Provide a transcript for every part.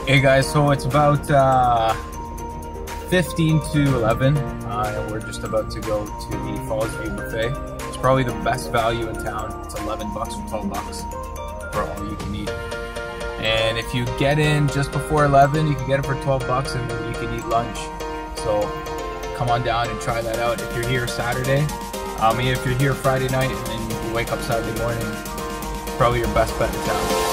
Hey guys, so it's about 15 to 11, and we're just about to go to the Fallsview buffet. It's probably the best value in town. It's 11 bucks or 12 bucks for all you can eat. And if you get in just before 11, you can get it for 12 bucks and then you can eat lunch. So come on down and try that out. If you're here Saturday, if you're here Friday night and then you wake up Saturday morning, it's probably your best bet in town.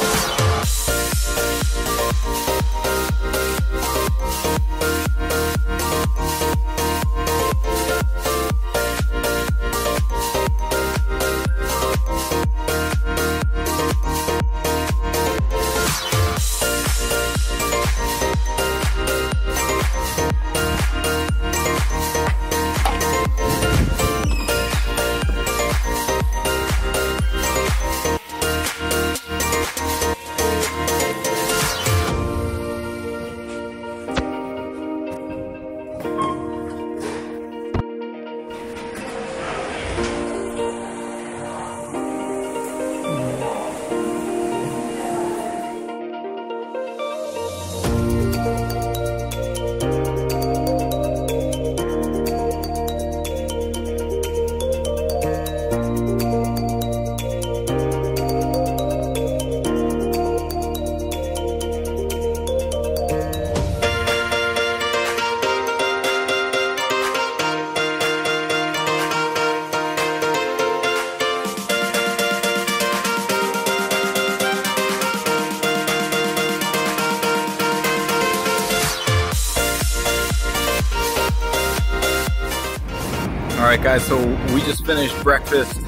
Alright guys, so we just finished breakfast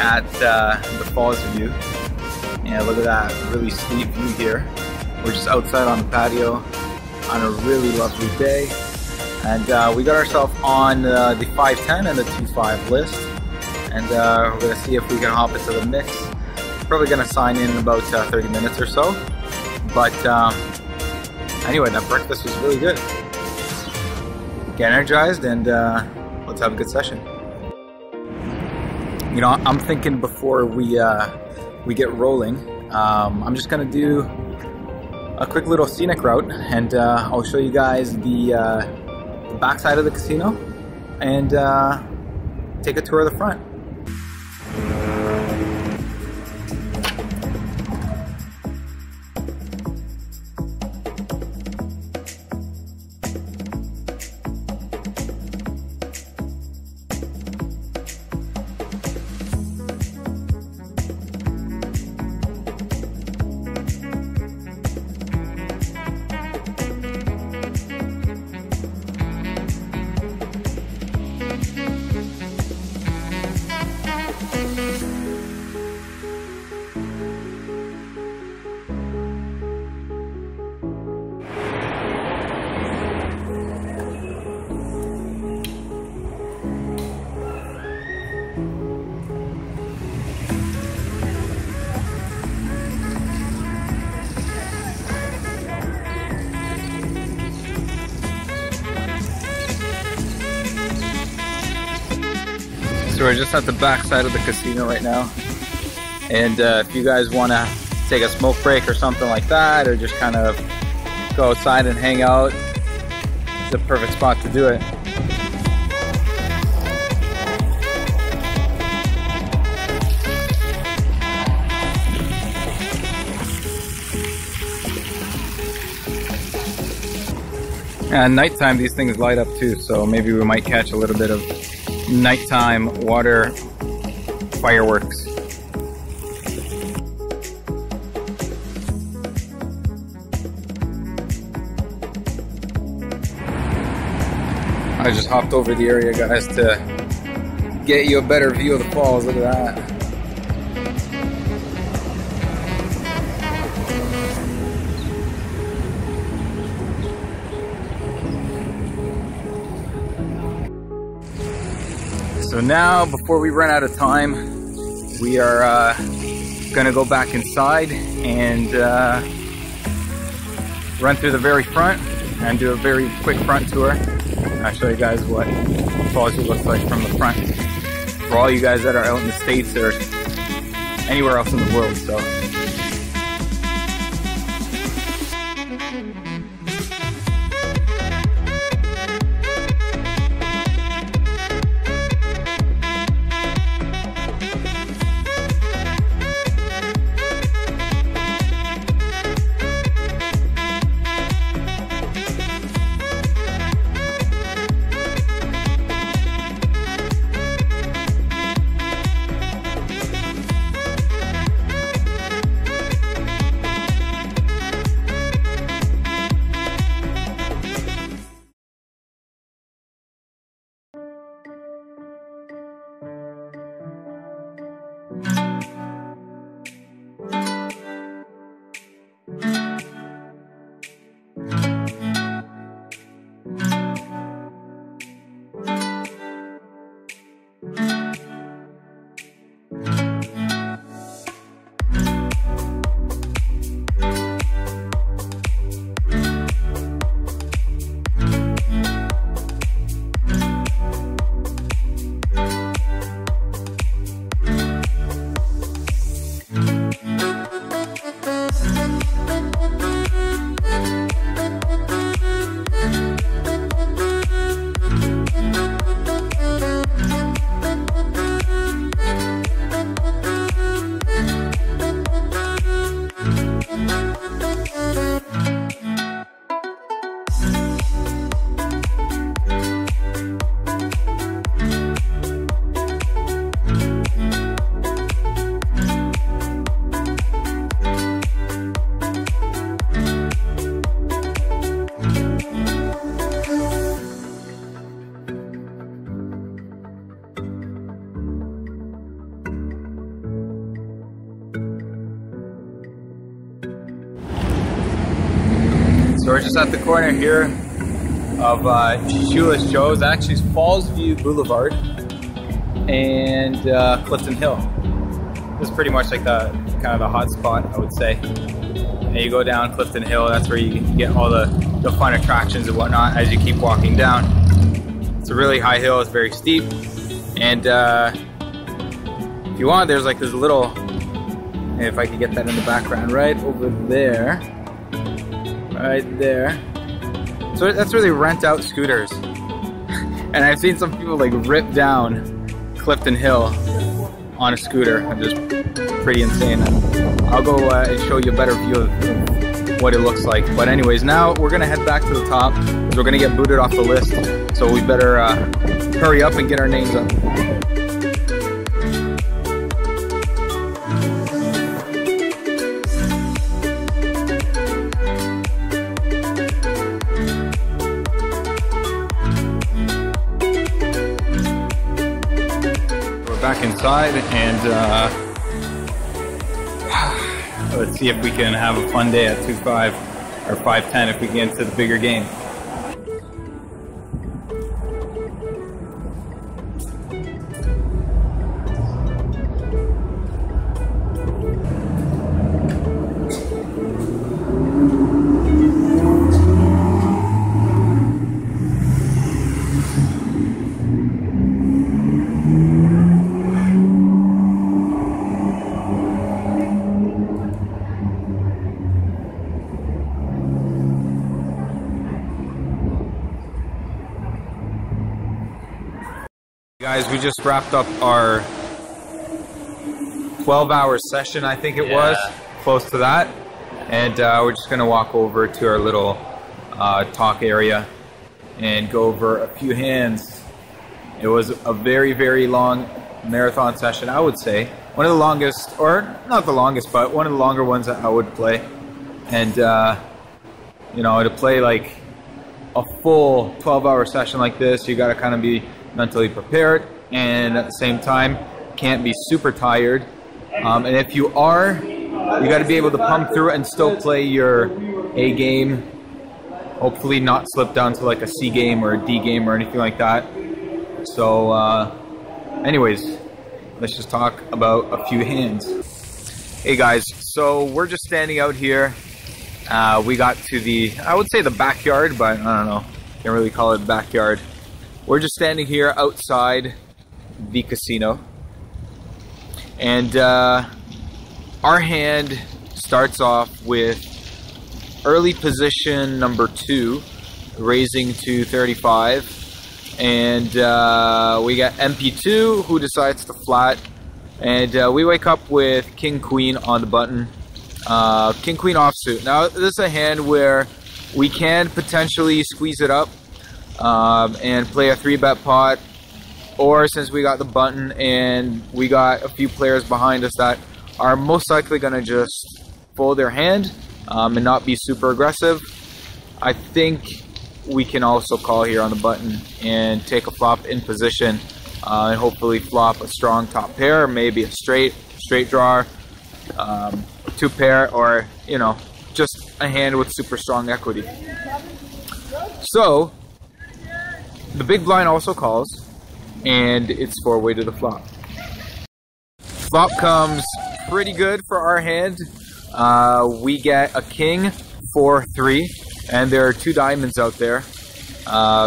at the Fallsview, and look at that really sweet view here. We're just outside on the patio on a really lovely day, and we got ourselves on the 510 and the 25 list, and we're going to see if we can hop into the mix. Probably going to sign in about 30 minutes or so, but anyway, that breakfast was really good. Get energized and let's have a good session. You know, I'm thinking before we get rolling, I'm just gonna do a quick little scenic route, and I'll show you guys the backside of the casino and take a tour of the front. So we're just at the back side of the casino right now, and if you guys want to take a smoke break or something like that, or just kind of go outside and hang out, it's the perfect spot to do it. And nighttime, these things light up too, so maybe we might catch a little bit of nighttime water fireworks. I just hopped over the area, guys, to get you a better view of the falls. Look at that. So now, before we run out of time, we are gonna go back inside and run through the very front and do a very quick front tour. I'll show you guys what Fallsview looks like from the front. For all you guys that are out in the States or anywhere else in the world, so. just at the corner here of Shoeless Joe's. Actually, it's Fallsview Boulevard and Clifton Hill. This is pretty much like the kind of the hot spot, I would say. And you go down Clifton Hill, that's where you get all the fun attractions and whatnot as you keep walking down. It's a really high hill, it's very steep. And if you want, there's like this little, if I can get that in the background, right over there. Right there. So that's where they rent out scooters. And I've seen some people like rip down Clifton Hill on a scooter. I'm just pretty insane. I'll go and show you a better view of what it looks like. But anyways, now we're gonna head back to the top because we're gonna get booted off the list. So we better hurry up and get our names up. Back inside and let's see if we can have a fun day at 2.5 or 5:10 if we get into the bigger game. Guys, we just wrapped up our 12-hour session, I think it was, close to that. And we're just gonna walk over to our little talk area and go over a few hands. It was a very, very long marathon session, I would say. One of the longest, or not the longest, but one of the longer ones that I would play. And you know, to play like a full 12-hour session like this, you gotta kind of be mentally prepared, and at the same time can't be super tired, and if you are, you got to be able to pump through and still play your A game, hopefully not slip down to like a C game or a D game or anything like that. So anyways, let's just talk about a few hands. Hey guys, so we're just standing out here. We got to the, I would say the backyard, but I don't know, can't really call it backyard. We're just standing here outside the casino, and our hand starts off with early position number 2, raising to 35, and we got MP2 who decides to flat, and we wake up with King Queen on the button, King Queen offsuit. Now this is a hand where we can potentially squeeze it up and play a 3-bet pot, or since we got the button and we got a few players behind us that are most likely going to just fold their hand and not be super aggressive, I think we can also call here on the button and take a flop in position and hopefully flop a strong top pair, maybe a straight draw, 2-pair, or you know, just a hand with super strong equity. So the big blind also calls, and it's 4-way to the flop. Flop comes pretty good for our hand. We get a king, 4-3, and there are 2 diamonds out there.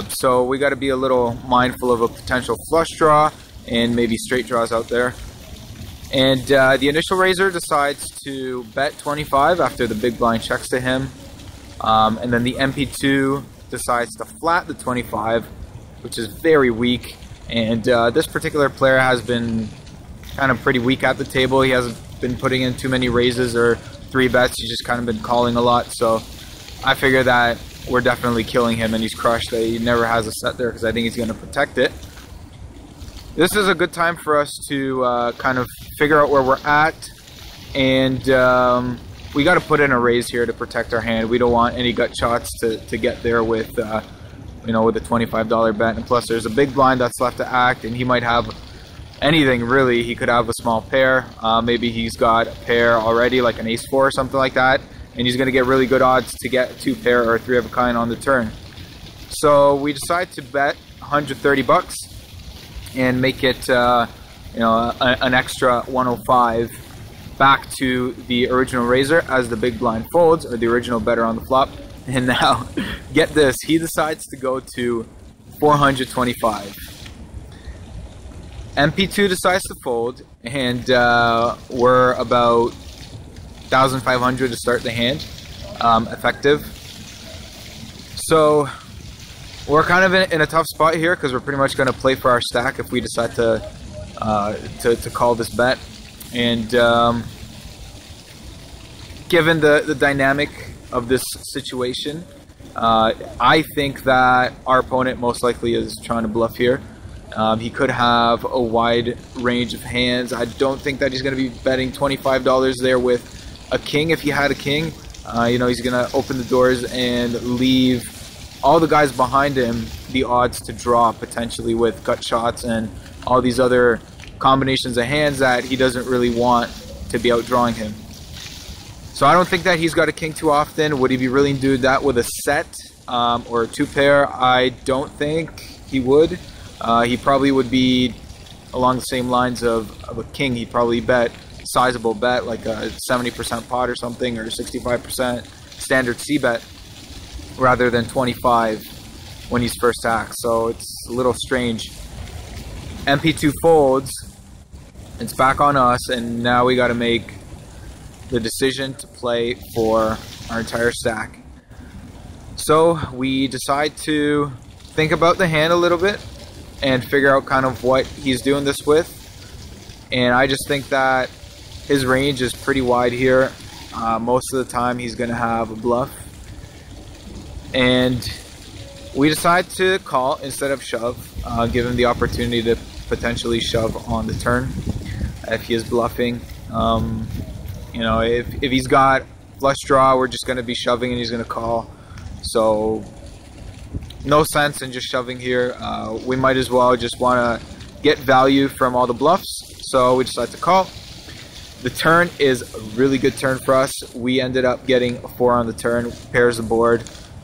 So we got to be a little mindful of a potential flush draw and maybe straight draws out there. And the initial raiser decides to bet 25 after the big blind checks to him. And then the MP2 decides to flat the 25, which is very weak. And this particular player has been kind of pretty weak at the table. He hasn't been putting in too many raises or 3 bets. He's just kind of been calling a lot. So I figure that we're definitely killing him, and he's crushed. He never has a set there because I think he's going to protect it. This is a good time for us to kind of figure out where we're at, and we got to put in a raise here to protect our hand. We don't want any gut shots to get there with you know, with a $25 bet, and plus there's a big blind that's left to act, and he might have anything really. He could have a small pair, maybe he's got a pair already like an ace-4 or something like that, and he's going to get really good odds to get 2 pair or 3 of a kind on the turn. So we decide to bet 130 bucks and make it an extra 105 back to the original raiser as the big blind folds, or the original better on the flop. And now, get this, he decides to go to 425. MP2 decides to fold, and we're about 1,500 to start the hand, effective. So we're kind of in a tough spot here because we're pretty much going to play for our stack if we decide to call this bet. And given the dynamic of this situation, I think that our opponent most likely is trying to bluff here. He could have a wide range of hands. I don't think that he's going to be betting $25 there with a king. If he had a king, he's going to open the doors and leave all the guys behind him the odds to draw potentially with gut shots and all these other combinations of hands that he doesn't really want to be outdrawing him. So I don't think that he's got a king too often. Would he be willing to do that with a set or a 2 pair? I don't think he would. He probably would be along the same lines of a king. He'd probably bet sizable bet, like a 70% pot or something, or 65% standard C bet, rather than 25 when he's first hacked. So it's a little strange. MP2 folds. It's back on us, and now we got to make the decision to play for our entire stack. So we decide to think about the hand a little bit and figure out kind of what he's doing this with. And I just think that his range is pretty wide here. Most of the time he's going to have a bluff. And we decide to call instead of shove, give him the opportunity to potentially shove on the turn if he is bluffing. If he's got flush draw, we're just going to be shoving and he's going to call. So no sense in just shoving here. We might as well just want to get value from all the bluffs. So we decide to call. The turn is a really good turn for us. We ended up getting a 4 on the turn, pairs the board.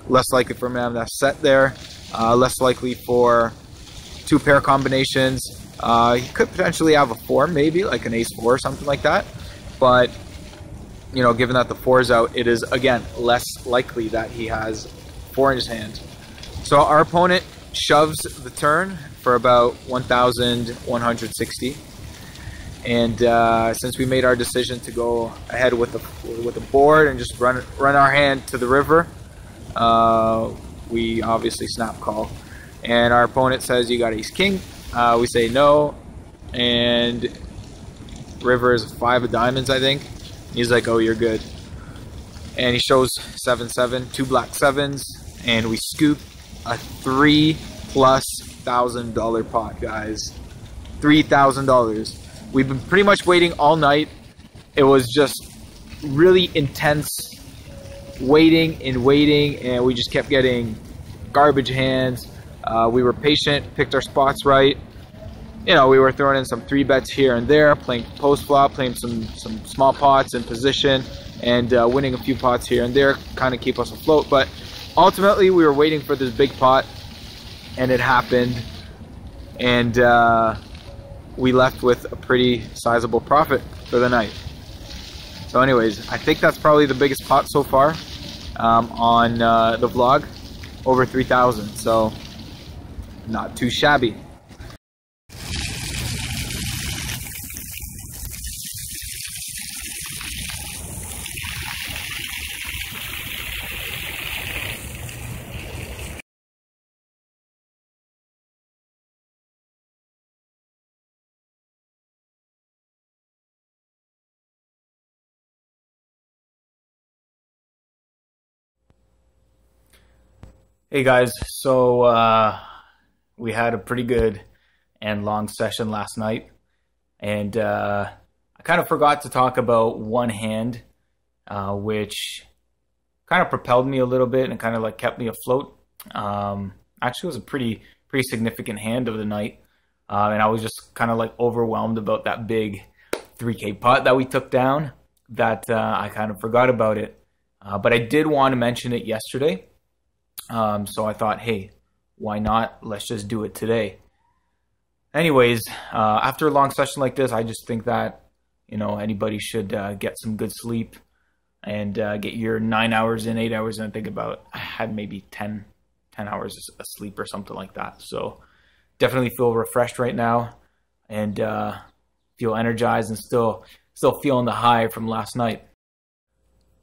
Less likely for him to set there. Less likely for 2 pair combinations. He could potentially have a 4, maybe like an ace 4 or something like that. But given that the 4 is out, it is again less likely that he has 4 in his hand. So our opponent shoves the turn for about 1,160. And since we made our decision to go ahead with the board and just run our hand to the river, we obviously snap call. And our opponent says, "You got ace king." We say no, and river is 5 of diamonds, I think. He's like, "Oh, you're good." And he shows 7-7, 2 black 7s, and we scoop a $3,000+ pot, guys. $3,000. We've been pretty much waiting all night. It was just really intense waiting, and we just kept getting garbage hands. We were patient, picked our spots right. We were throwing in some 3 bets here and there, playing post flop, playing some small pots in position, and winning a few pots here and there, kind of keep us afloat. But ultimately, we were waiting for this big pot, and it happened, and we left with a pretty sizable profit for the night. So anyways, I think that's probably the biggest pot so far on the vlog, over 3,000, so not too shabby. Hey guys, so we had a pretty good and long session last night, and I kind of forgot to talk about one hand, which kind of propelled me a little bit and kind of like kept me afloat. Actually, it was a pretty significant hand of the night, and I was just kind of like overwhelmed about that big 3K pot that we took down that I kind of forgot about it. But I did want to mention it yesterday. So I thought, hey, why not? Let's just do it today. Anyways, after a long session like this, I just think that, anybody should get some good sleep and get your 9 hours in, 8 hours in. I had maybe 10 hours of sleep or something like that. So definitely feel refreshed right now and feel energized and still feeling the high from last night.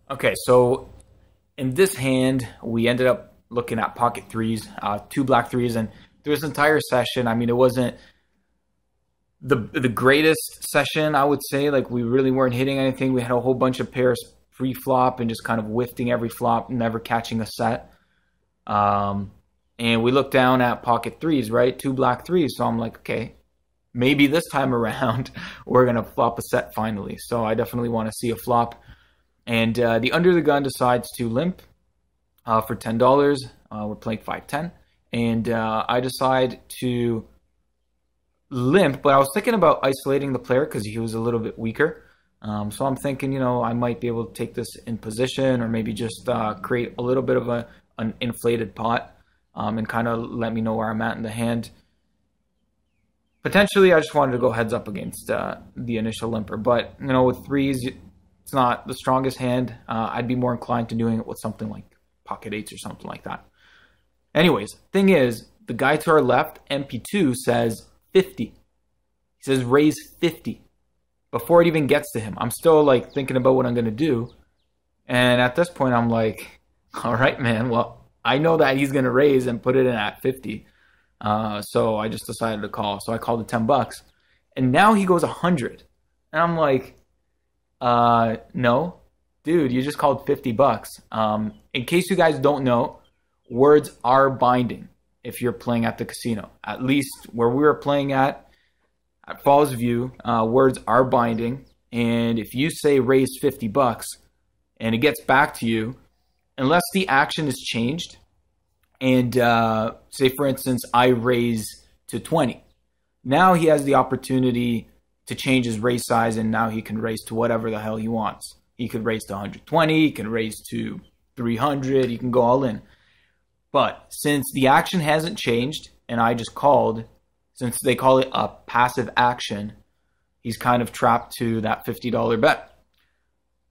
Okay, so in this hand, we ended up looking at pocket threes, 2 black threes, and through this entire session, I mean, it wasn't the greatest session, I would say. Like, we really weren't hitting anything. We had a whole bunch of pairs pre-flop and just kind of whiffing every flop, never catching a set. And we looked down at pocket threes, right? 2 black threes. So I'm like, okay, maybe this time around we're going to flop a set finally. So I definitely want to see a flop. And the under the gun decides to limp for $10. We're playing 5-10. And I decide to limp, but I was thinking about isolating the player because he was a little bit weaker. So I'm thinking, I might be able to take this in position or maybe just create a little bit of an inflated pot and kind of let me know where I'm at in the hand. Potentially, I just wanted to go heads up against the initial limper. But, with threes, it's not the strongest hand. I'd be more inclined to doing it with something like pocket eights or something like that. Anyways, thing is, the guy to our left, MP2, says 50. He says raise 50. Before it even gets to him, I'm still like thinking about what I'm going to do. And at this point, I'm like, all right, man, well, I know that he's going to raise and put it in at 50. So I just decided to call. So I called it $10. And now he goes 100. And I'm like, no, dude, you just called $50. In case you guys don't know, words are binding if you're playing at the casino. At least where we were playing at Fallsview, words are binding. And if you say raise $50 and it gets back to you, unless the action is changed, and say, for instance, I raise to 20. Now he has the opportunity to change his raise size, and now he can raise to whatever the hell he wants. He could raise to 120, he can raise to 300, he can go all in. But since the action hasn't changed, and I just called, since they call it a passive action, he's kind of trapped to that $50 bet.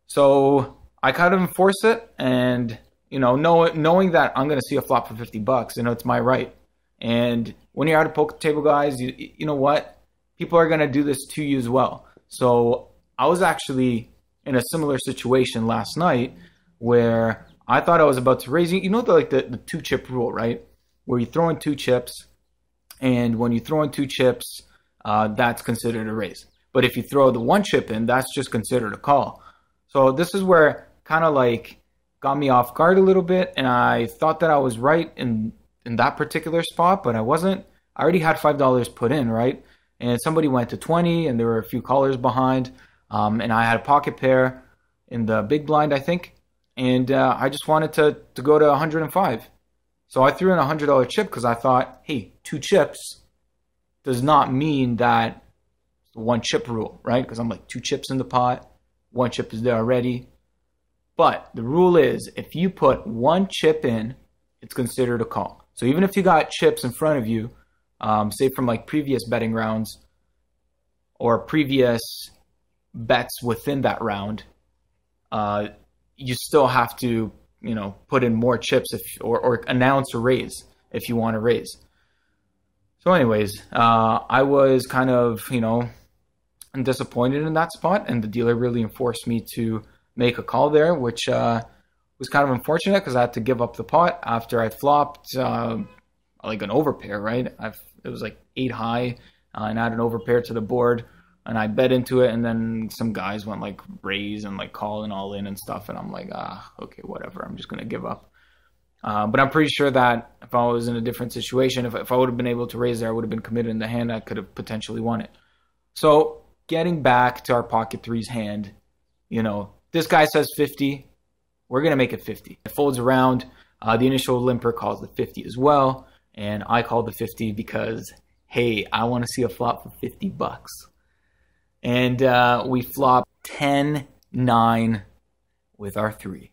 So I kind of enforce it, and knowing that I'm going to see a flop for $50, it's my right. And when you're at a poker table, guys, you know what? People are going to do this to you as well. So I was actually in a similar situation last night where I thought I was about to raise. The 2-chip rule, right? Where you throw in 2 chips, and when you throw in 2 chips, that's considered a raise. But if you throw the 1 chip in, that's just considered a call. So this is where kind of like got me off guard a little bit, and I thought that I was right in that particular spot, but I wasn't. I already had $5 put in, right? And somebody went to 20, and there were a few callers behind, and I had a pocket pair in the big blind, I think, and I just wanted to go to 105. So I threw in a $100 chip because I thought, hey, 2 chips does not mean that it's the 1 chip rule, right? Because I'm like 2 chips in the pot, 1 chip is there already. But the rule is, if you put 1 chip in, it's considered a call. So even if you got chips in front of you, say from like previous betting rounds or previous bets within that round, you still have to, put in more chips or announce a raise if you want to raise. So anyways, I was kind of, disappointed in that spot, and the dealer really enforced me to make a call there, which was kind of unfortunate because I had to give up the pot after I flopped like an overpair, right? It was like 8 high, and I had an overpair to the board, and I bet into it, and then some guys went like raise and like call and all in and stuff, and I'm like, okay, whatever, I'm just gonna give up. But I'm pretty sure that if I was in a different situation, if I would have been able to raise there, I would have been committed in the hand, I could have potentially won it. So getting back to our pocket threes hand, this guy says 50, we're gonna make it 50. It folds around, the initial limper calls the 50 as well, and I called the 50 because, hey, I want to see a flop for $50. And we flop 10-9 with our 3.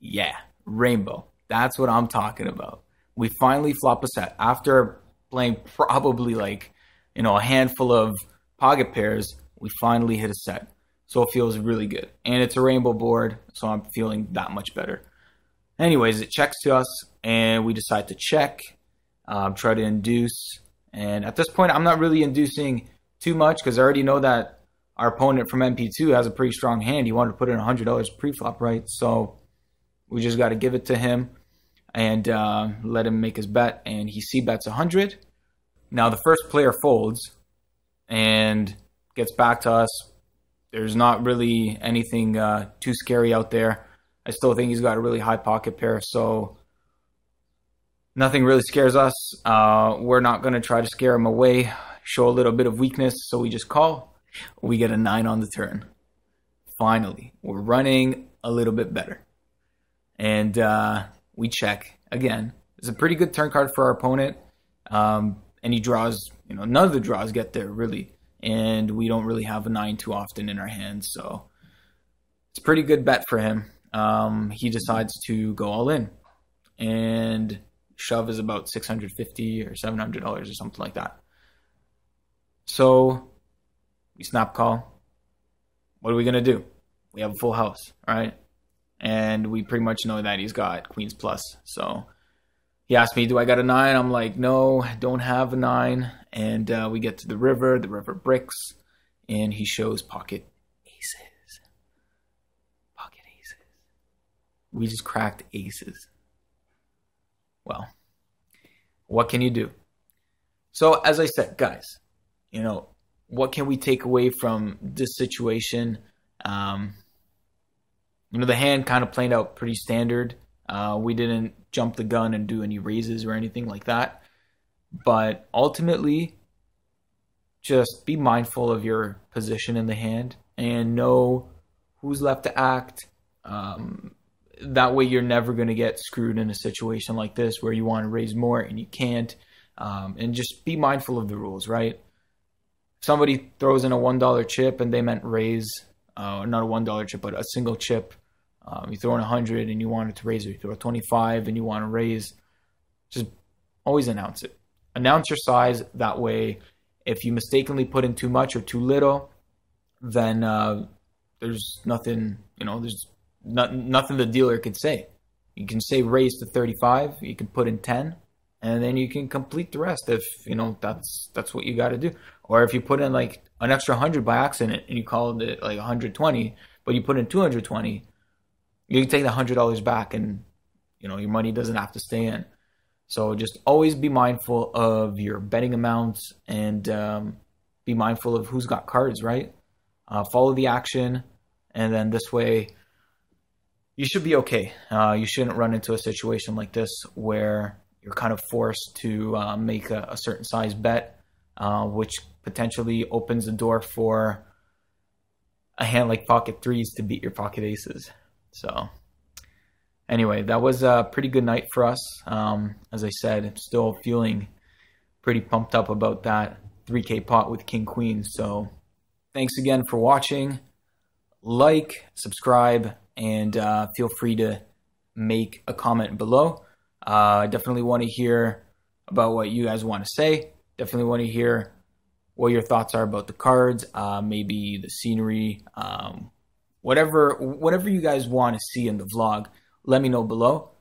Yeah, rainbow. That's what I'm talking about. We finally flop a set after playing probably like, a handful of pocket pairs. We finally hit a set. So it feels really good. And it's a rainbow board, so I'm feeling that much better. Anyways, it checks to us, and we decide to check, try to induce. And at this point, I'm not really inducing too much because I already know that our opponent from MP2 has a pretty strong hand. He wanted to put in $100 pre-flop, right? So we just got to give it to him and let him make his bet. And he c-bets 100. Now the first player folds and gets back to us. There's not really anything too scary out there. I still think he's got a really high pocket pair, so nothing really scares us. We're not going to try to scare him away, show a little bit of weakness, so we just call. We get a 9 on the turn. Finally, we're running a little bit better. And we check again. It's a pretty good turn card for our opponent. And he draws, none of the draws get there, really. And we don't really have a 9 too often in our hands, so it's a pretty good bet for him. He decides to go all in, and shove is about $650 or $700 or something like that. So we snap call. What are we gonna do? We have a full house, right? And we pretty much know that he's got queens plus. So he asked me, do I got a 9? I'm like, no, I don't have a 9. And we get to the river bricks, and he shows pocket aces. We just cracked aces. Well, what can you do? So as I said, guys, what can we take away from this situation? The hand kind of played out pretty standard. We didn't jump the gun and do any raises or anything like that. But ultimately, just be mindful of your position in the hand and know who's left to act. That way you're never going to get screwed in a situation like this where you want to raise more and you can't. And just be mindful of the rules, right? Somebody throws in a $1 chip and they meant raise, not a $1 chip, but a single chip. You throw in 100 and you want it to raise, or you throw a 25 and you want to raise. Just always announce it. Announce your size. That way, if you mistakenly put in too much or too little, then there's nothing, there's nothing the dealer could say. You can say raise to 35, you can put in 10, and then you can complete the rest if that's what you got to do. Or if you put in like an extra 100 by accident and you called it like 120, but you put in 220, you can take the $100 back, and your money doesn't have to stay in. So just always be mindful of your betting amounts, and be mindful of who's got cards, right? Follow the action, and then this way you should be okay. You shouldn't run into a situation like this where you're kind of forced to make a certain size bet, which potentially opens the door for a hand like pocket threes to beat your pocket aces. So anyway, that was a pretty good night for us. As I said, I'm still feeling pretty pumped up about that 3K pot with King Queen. So thanks again for watching. Like, subscribe, and feel free to make a comment below. I definitely want to hear about what you guys want to say. Definitely want to hear what your thoughts are about the cards, maybe the scenery, whatever you guys want to see in the vlog. Let me know below.